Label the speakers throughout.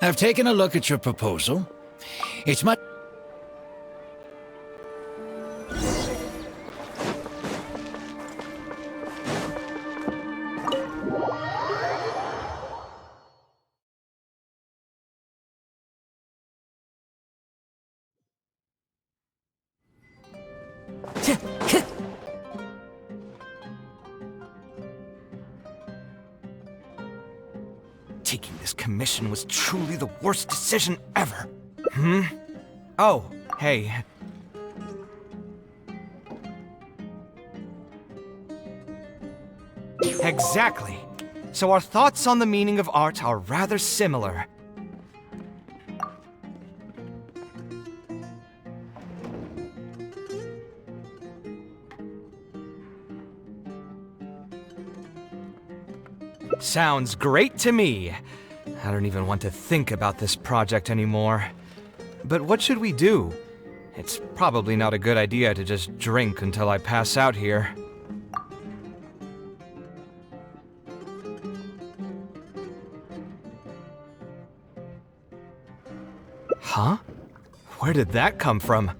Speaker 1: I've taken a look at your proposal. It's much...
Speaker 2: Taking this commission was truly the worst decision ever. Oh, hey. Exactly. So our thoughts on the meaning of art are rather similar. Sounds great to me. I don't even want to think about this project anymore. But what should we do? It's probably not a good idea to just drink until I pass out here. Huh? Where did that come from?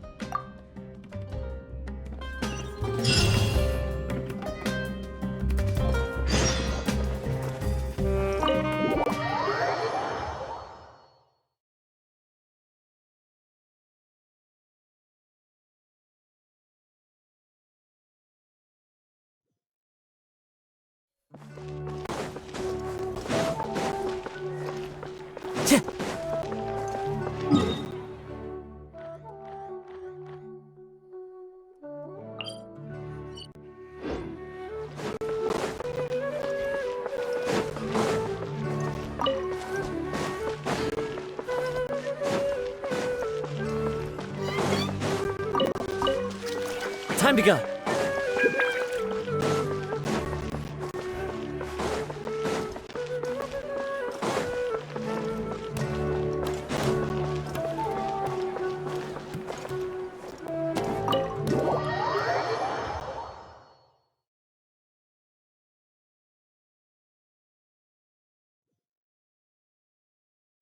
Speaker 3: Time to go.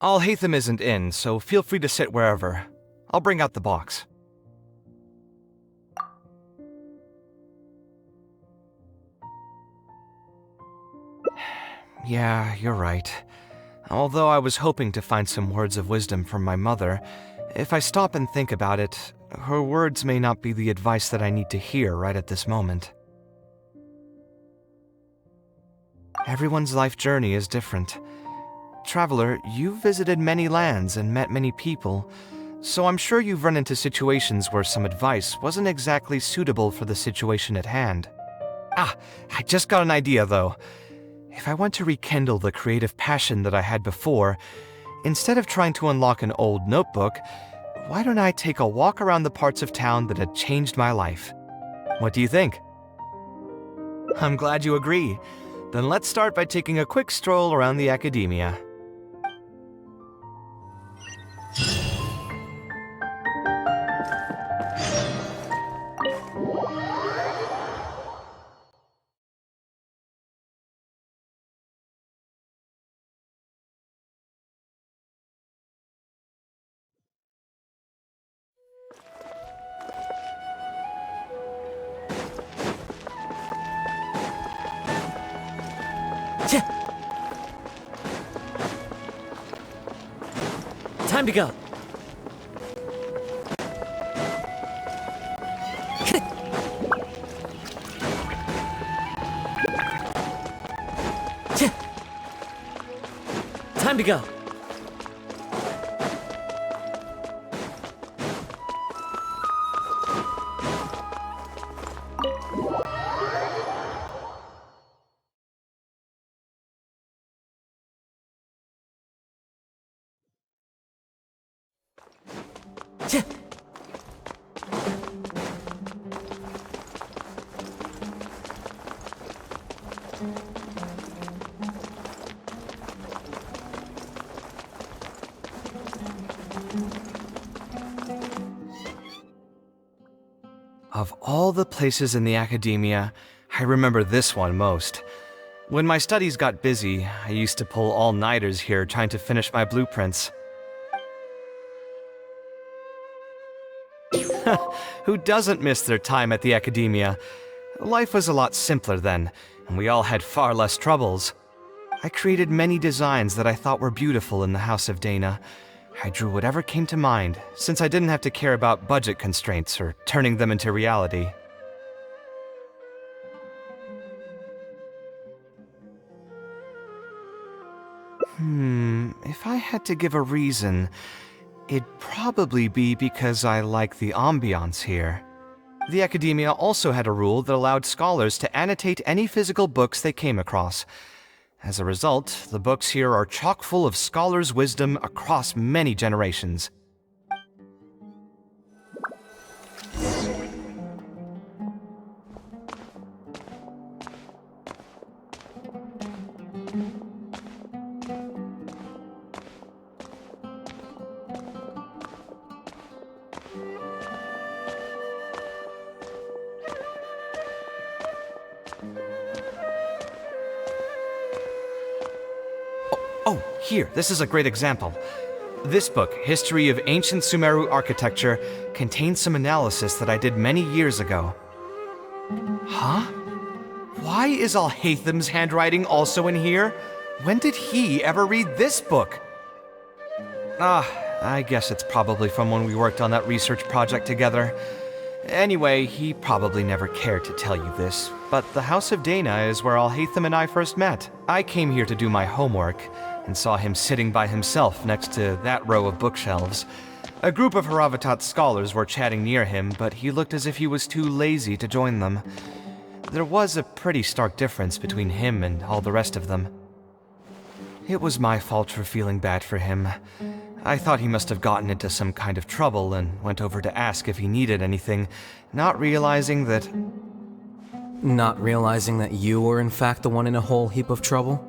Speaker 2: Alhaitham isn't in, so feel free to sit wherever. I'll bring out the box. Yeah, you're right. Although I was hoping to find some words of wisdom from my mother, if I stop and think about it, her words may not be the advice that I need to hear right at this moment. Everyone's life journey is different. Traveler, you've visited many lands and met many people, so I'm sure you've run into situations where some advice wasn't exactly suitable for the situation at hand. Ah, I just got an idea though. If I want to rekindle the creative passion that I had before, instead of trying to unlock an old notebook, why don't I take a walk around the parts of town that had changed my life? What do you think? I'm glad you agree. Then let's start by taking a quick stroll around the academia.
Speaker 3: Time to go. Time to go. Of all the places in the academia, I remember this one most.
Speaker 2: When my studies got busy, I used to pull all-nighters here trying to finish my blueprints. Who doesn't miss their time at the academia? Life was a lot simpler then, and we all had far less troubles. I created many designs that I thought were beautiful in the House of Dana. I drew whatever came to mind, since I didn't have to care about budget constraints or turning them into reality. If I had to give a reason, it'd probably be because I like the ambiance here. The academia also had a rule that allowed scholars to annotate any physical books they came across. As a result, the books here are chock full of scholars' wisdom across many generations. Oh, here, this is a great example. This book, History of Ancient Sumeru Architecture, contains some analysis that I did many years ago. Huh? Why is Alhatham's handwriting also in here? When did he ever read this book? I guess it's probably from when we worked on that research project together. Anyway, he probably never cared to tell you this, but the House of Dana is where Alhatham and I first met. I came here to do my homework, and saw him sitting by himself next to that row of bookshelves. A group of Haravatat scholars were chatting near him, but he looked as if he was too lazy to join them. There was a pretty stark difference between him and all the rest of them. It was my fault for feeling bad for him. I thought he must have gotten into some kind of trouble and went over to ask if he needed anything, not realizing that...
Speaker 4: Not realizing that you were in fact the one in a whole heap of trouble?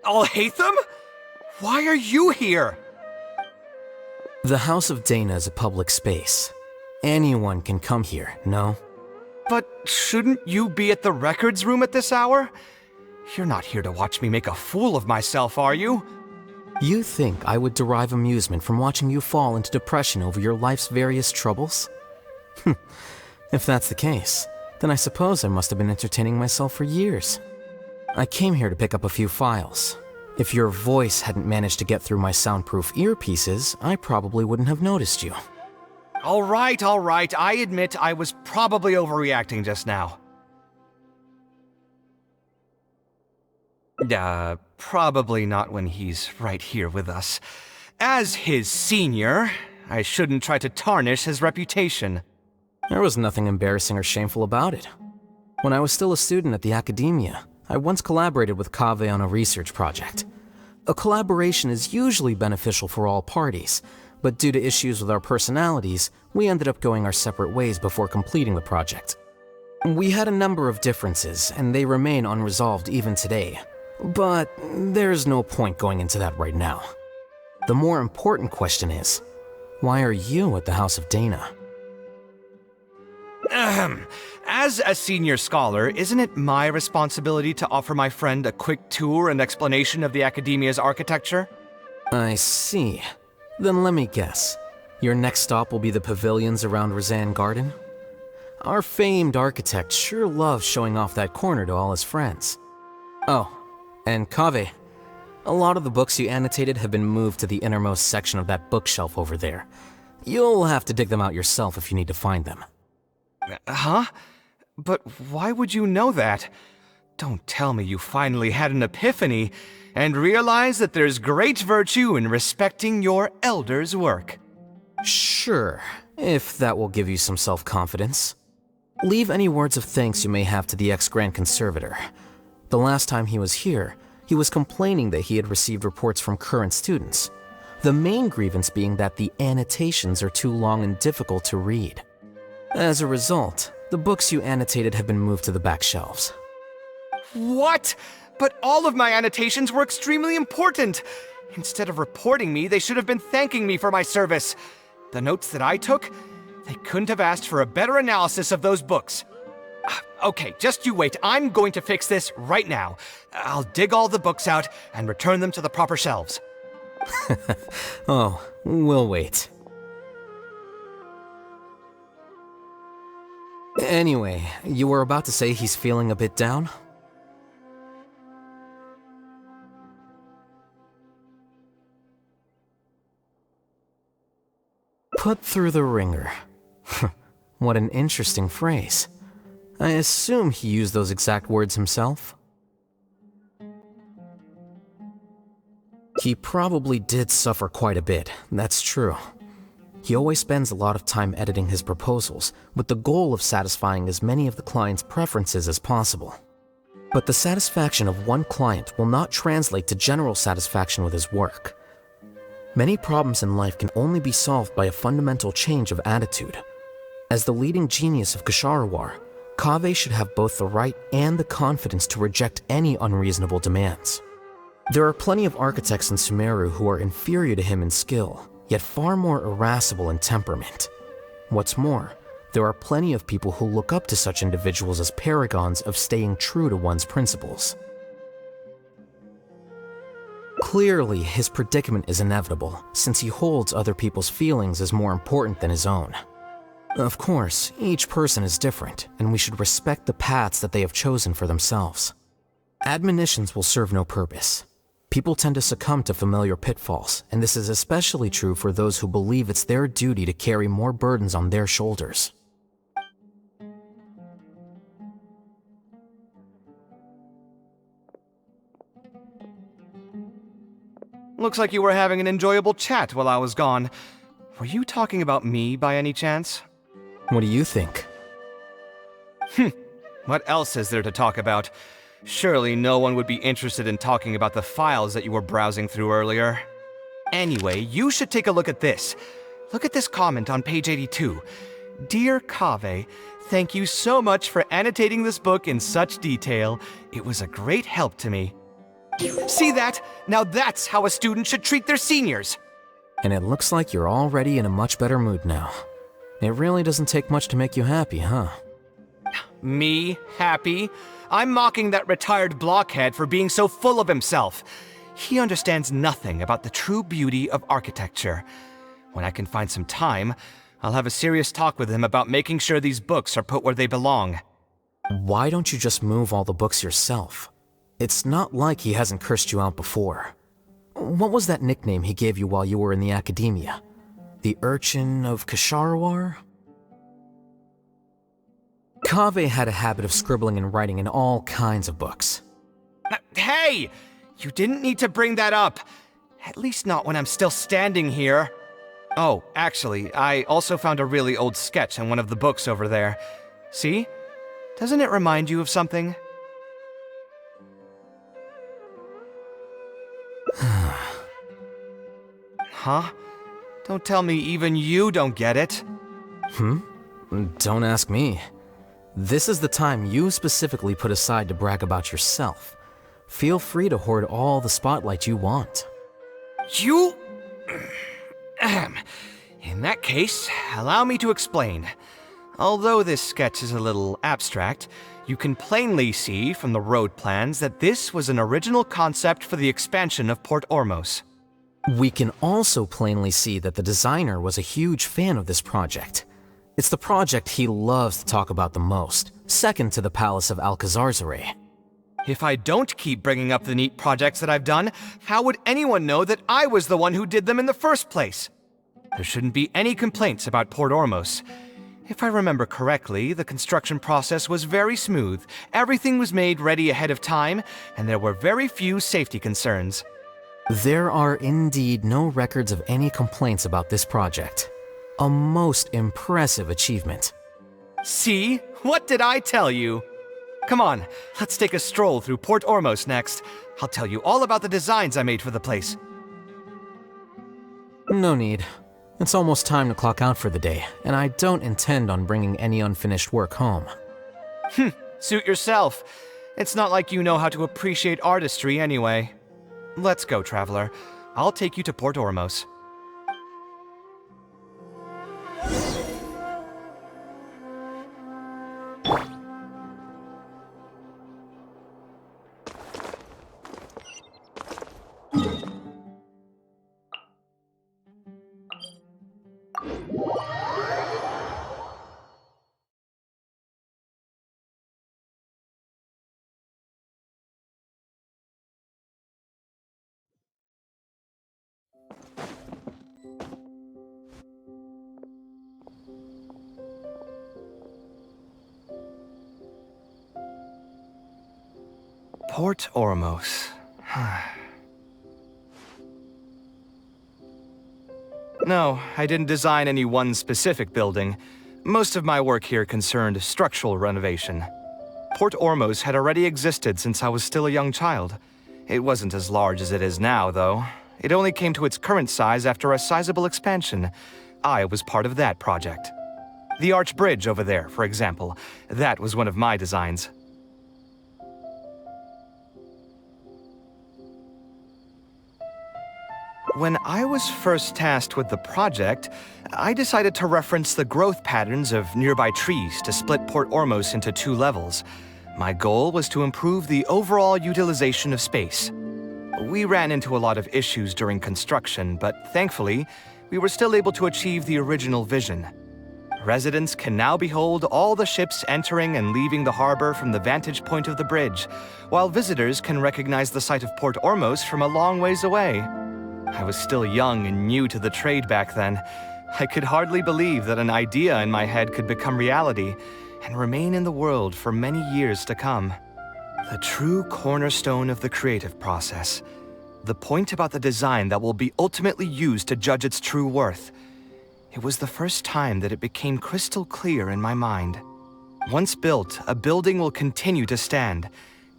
Speaker 2: Alhatham? Why are you here?
Speaker 4: The House of Dana is a public space. Anyone can come here, no?
Speaker 2: But shouldn't you be at the records room at this hour? You're not here to watch me make a fool of myself, are you?
Speaker 4: You think I would derive amusement from watching you fall into depression over your life's various troubles? If that's the case, then I suppose I must have been entertaining myself for years. I came here to pick up a few files. If your voice hadn't managed to get through my soundproof earpieces, I probably wouldn't have noticed you.
Speaker 2: All right, I admit I was probably overreacting just now. Probably not when he's right here with us. As his senior, I shouldn't try to tarnish his reputation.
Speaker 4: There was nothing embarrassing or shameful about it. When I was still a student at the academia, I once collaborated with Kaveh on a research project. A collaboration is usually beneficial for all parties, but due to issues with our personalities, we ended up going our separate ways before completing the project. We had a number of differences, and they remain unresolved even today. But there's no point going into that right now. The more important question is, why are you at the House of Dana?
Speaker 2: As a senior scholar, isn't it my responsibility to offer my friend a quick tour and explanation of the academia's architecture?
Speaker 4: I see. Then let me guess. Your next stop will be the pavilions around Razan Garden? Our famed architect sure loves showing off that corner to all his friends. Oh, and Kaveh, a lot of the books you annotated have been moved to the innermost section of that bookshelf over there. You'll have to dig them out yourself if you need to find them.
Speaker 2: Huh? But why would you know that? Don't tell me you finally had an epiphany and realized that there's great virtue in respecting your elder's work.
Speaker 4: Sure, if that will give you some self-confidence. Leave any words of thanks you may have to the ex-Grand Conservator. The last time he was here, he was complaining that he had received reports from current students. The main grievance being that the annotations are too long and difficult to read. As a result, the books you annotated have been moved to the back shelves.
Speaker 2: What? But all of my annotations were extremely important. Instead of reporting me, they should have been thanking me for my service. The notes that I took, They couldn't have asked for a better analysis of those books. Okay, just you wait. I'm going to fix this right now. I'll dig all the books out and return them to the proper shelves.
Speaker 4: Oh, we'll wait. Anyway, you were about to say he's feeling a bit down? Put through the ringer. What an interesting phrase. I assume he used those exact words himself? He probably did suffer quite a bit, that's true. He always spends a lot of time editing his proposals, with the goal of satisfying as many of the client's preferences as possible. But the satisfaction of one client will not translate to general satisfaction with his work. Many problems in life can only be solved by a fundamental change of attitude. As the leading genius of Kshatriya, Kaveh should have both the right and the confidence to reject any unreasonable demands. There are plenty of architects in Sumeru who are inferior to him in skill, yet far more irascible in temperament. What's more, there are plenty of people who look up to such individuals as paragons of staying true to one's principles. Clearly, his predicament is inevitable, since he holds other people's feelings as more important than his own. Of course, each person is different, and we should respect the paths that they have chosen for themselves. Admonitions will serve no purpose. People tend to succumb to familiar pitfalls, and this is especially true for those who believe it's their duty to carry more burdens on their shoulders.
Speaker 2: Looks like you were having an enjoyable chat while I was gone. Were you talking about me by any chance?
Speaker 4: What do you think?
Speaker 2: What else is there to talk about? Surely no one would be interested in talking about the files that you were browsing through earlier. Anyway, you should take a look at this. Look at this comment on page 82. Dear Kaveh, thank you so much for annotating this book in such detail. It was a great help to me. See that? Now that's how a student should treat their seniors.
Speaker 4: And it looks like you're already in a much better mood now. It really doesn't take much to make you happy, huh?
Speaker 2: Me? Happy? I'm mocking that retired blockhead for being so full of himself. He understands nothing about the true beauty of architecture. When I can find some time, I'll have a serious talk with him about making sure these books are put where they belong.
Speaker 4: Why don't you just move all the books yourself? It's not like he hasn't cursed you out before. What was that nickname he gave you while you were in the academia? The Urchin of Kshatriya? Kaveh had a habit of scribbling and writing in all kinds of books.
Speaker 2: Hey! You didn't need to bring that up. At least not when I'm still standing here. Oh, actually, I also found a really old sketch in one of the books over there. See? Doesn't it remind you of something? Huh? Don't tell me even you don't get it.
Speaker 4: Don't ask me. This is the time you specifically put aside to brag about yourself. Feel free to hoard all the spotlight you want.
Speaker 2: You... In that case, allow me to explain. Although this sketch is a little abstract, you can plainly see from the road plans that this was an original concept for the expansion of Port Ormos.
Speaker 4: We can also plainly see that the designer was a huge fan of this project. It's the project he loves to talk about the most, second to the Palace of Alcazarzaray.
Speaker 2: If I don't keep bringing up the neat projects that I've done, how would anyone know that I was the one who did them in the first place? There shouldn't be any complaints about Port Ormos. If I remember correctly, the construction process was very smooth, everything was made ready ahead of time, and there were very few safety concerns.
Speaker 4: There are indeed no records of any complaints about this project. A most impressive achievement.
Speaker 2: See? What did I tell you? Come on, let's take a stroll through Port Ormos next. I'll tell you all about the designs I made for the place.
Speaker 4: No need. It's almost time to clock out for the day, and I don't intend on bringing any unfinished work home.
Speaker 2: Suit yourself. It's not like you know how to appreciate artistry anyway. Let's go, traveler. I'll take you to Port Ormos. Port Ormos. No, I didn't design any one specific building. Most of my work here concerned structural renovation. Port Ormos had already existed since I was still a young child. It wasn't as large as it is now, though. It only came to its current size after a sizable expansion. I was part of that project. The arch bridge over there, for example, that was one of my designs. When I was first tasked with the project, I decided to reference the growth patterns of nearby trees to split Port Ormos into 2 levels. My goal was to improve the overall utilization of space. We ran into a lot of issues during construction, but thankfully, we were still able to achieve the original vision. Residents can now behold all the ships entering and leaving the harbor from the vantage point of the bridge, while visitors can recognize the site of Port Ormos from a long ways away. I was still young and new to the trade back then. I could hardly believe that an idea in my head could become reality and remain in the world for many years to come. The true cornerstone of the creative process. The point about the design that will be ultimately used to judge its true worth. It was the first time that it became crystal clear in my mind. Once built, a building will continue to stand.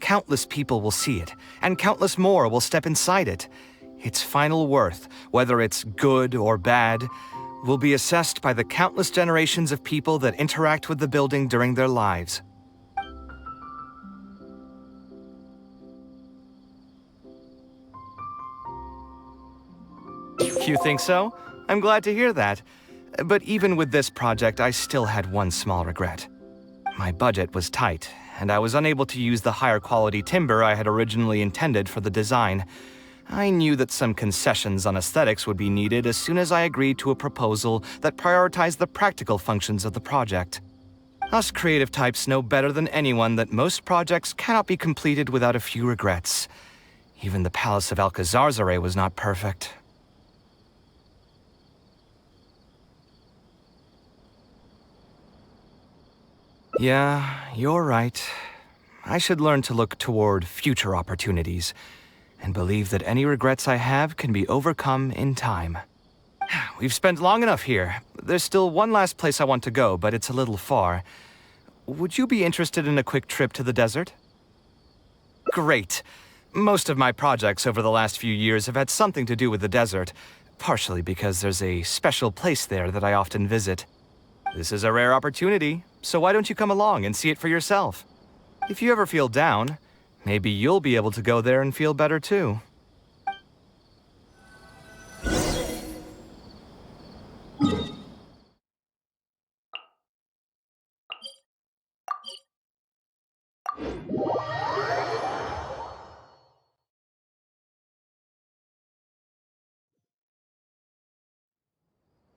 Speaker 2: Countless people will see it, and countless more will step inside it. Its final worth, whether it's good or bad, will be assessed by the countless generations of people that interact with the building during their lives. You think so? I'm glad to hear that. But even with this project, I still had one small regret. My budget was tight, and I was unable to use the higher quality timber I had originally intended for the design. I knew that some concessions on aesthetics would be needed as soon as I agreed to a proposal that prioritized the practical functions of the project. Us creative types know better than anyone that most projects cannot be completed without a few regrets. Even the Palace of Alcazarzaray was not perfect. Yeah, you're right. I should learn to look toward future opportunities, and believe that any regrets I have can be overcome in time. We've spent long enough here. There's still one last place I want to go, but it's a little far. Would you be interested in a quick trip to the desert? Great. Most of my projects over the last few years have had something to do with the desert, partially because there's a special place there that I often visit. This is a rare opportunity, so why don't you come along and see it for yourself? If you ever feel down, maybe you'll be able to go there and feel better too.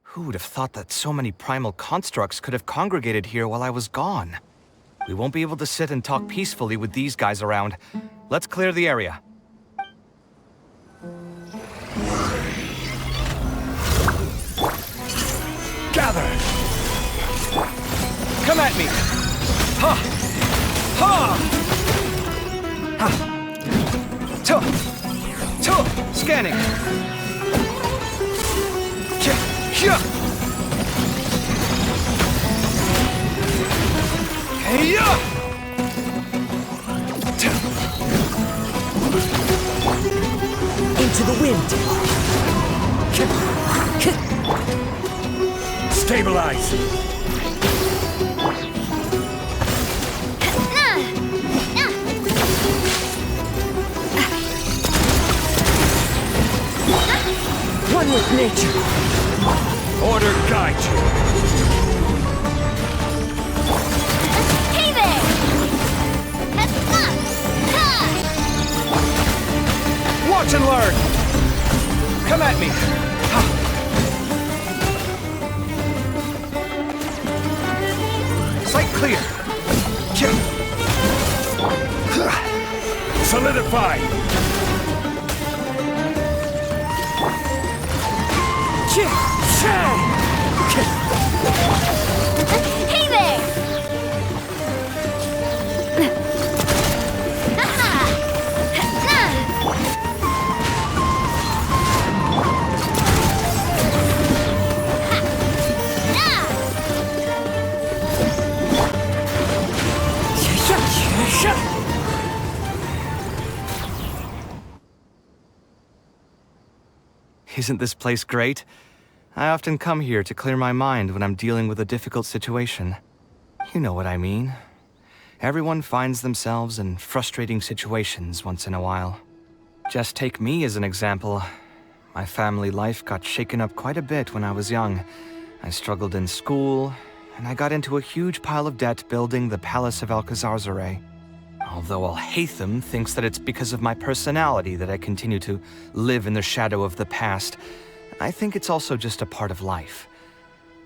Speaker 2: Who would have thought that so many primal constructs could have congregated here while I was gone? We won't be able to sit and talk peacefully with these guys around. Let's clear the area. Gather! Come at me! Ha! Ha! Ha! Tuh! Tuh! Scanning! Here!
Speaker 3: Into the wind.
Speaker 1: Stabilize!
Speaker 3: One with nature.
Speaker 1: Order guide you.
Speaker 5: Kaveh!
Speaker 2: Watch and learn! Come at me!
Speaker 1: Clear. Solidify.
Speaker 5: Hey there!
Speaker 2: Isn't this place great? I often come here to clear my mind when I'm dealing with a difficult situation. You know what I mean. Everyone finds themselves in frustrating situations once in a while. Just take me as an example. My family life got shaken up quite a bit when I was young. I struggled in school, and I got into a huge pile of debt building the Palace of Alcazarzaray. Although Alhaitham thinks that it's because of my personality that I continue to live in the shadow of the past, I think it's also just a part of life.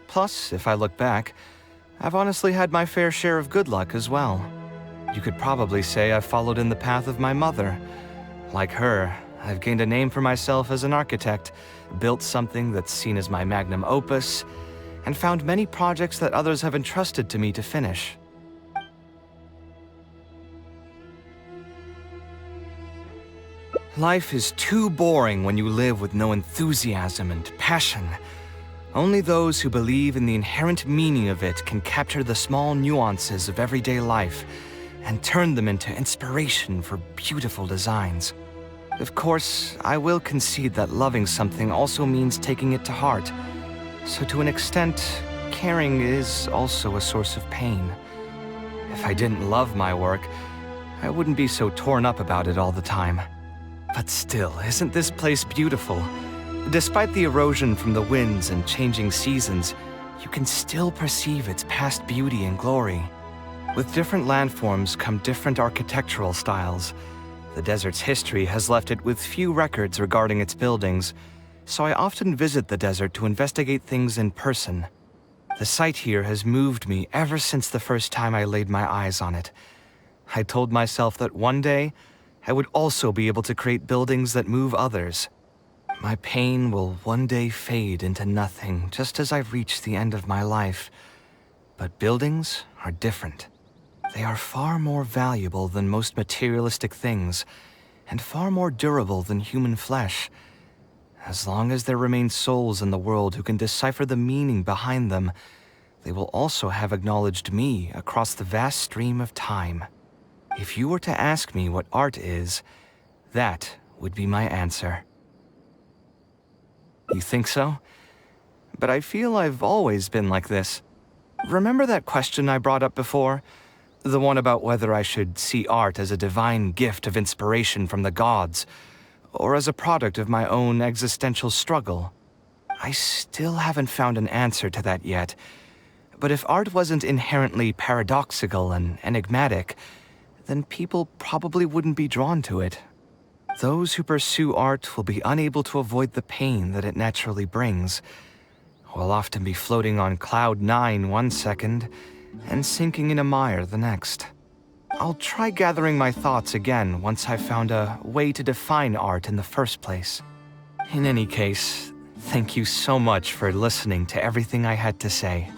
Speaker 2: Plus, if I look back, I've honestly had my fair share of good luck as well. You could probably say I've followed in the path of my mother. Like her, I've gained a name for myself as an architect, built something that's seen as my magnum opus, and found many projects that others have entrusted to me to finish. Life is too boring when you live with no enthusiasm and passion. Only those who believe in the inherent meaning of it can capture the small nuances of everyday life and turn them into inspiration for beautiful designs. Of course, I will concede that loving something also means taking it to heart. So to an extent, caring is also a source of pain. If I didn't love my work, I wouldn't be so torn up about it all the time. But still, isn't this place beautiful? Despite the erosion from the winds and changing seasons, you can still perceive its past beauty and glory. With different landforms come different architectural styles. The desert's history has left it with few records regarding its buildings, so I often visit the desert to investigate things in person. The sight here has moved me ever since the first time I laid my eyes on it. I told myself that one day, I would also be able to create buildings that move others. My pain will one day fade into nothing just as I reach the end of my life. But buildings are different. They are far more valuable than most materialistic things, and far more durable than human flesh. As long as there remain souls in the world who can decipher the meaning behind them, they will also have acknowledged me across the vast stream of time. If you were to ask me what art is, that would be my answer. You think so? But I feel I've always been like this. Remember that question I brought up before? The one about whether I should see art as a divine gift of inspiration from the gods, or as a product of my own existential struggle. I still haven't found an answer to that yet. But if art wasn't inherently paradoxical and enigmatic, then people probably wouldn't be drawn to it. Those who pursue art will be unable to avoid the pain that it naturally brings. Will often be floating on cloud 9 one second and sinking in a mire the next. I'll try gathering my thoughts again once I've found a way to define art in the first place. In any case, thank you so much for listening to everything I had to say.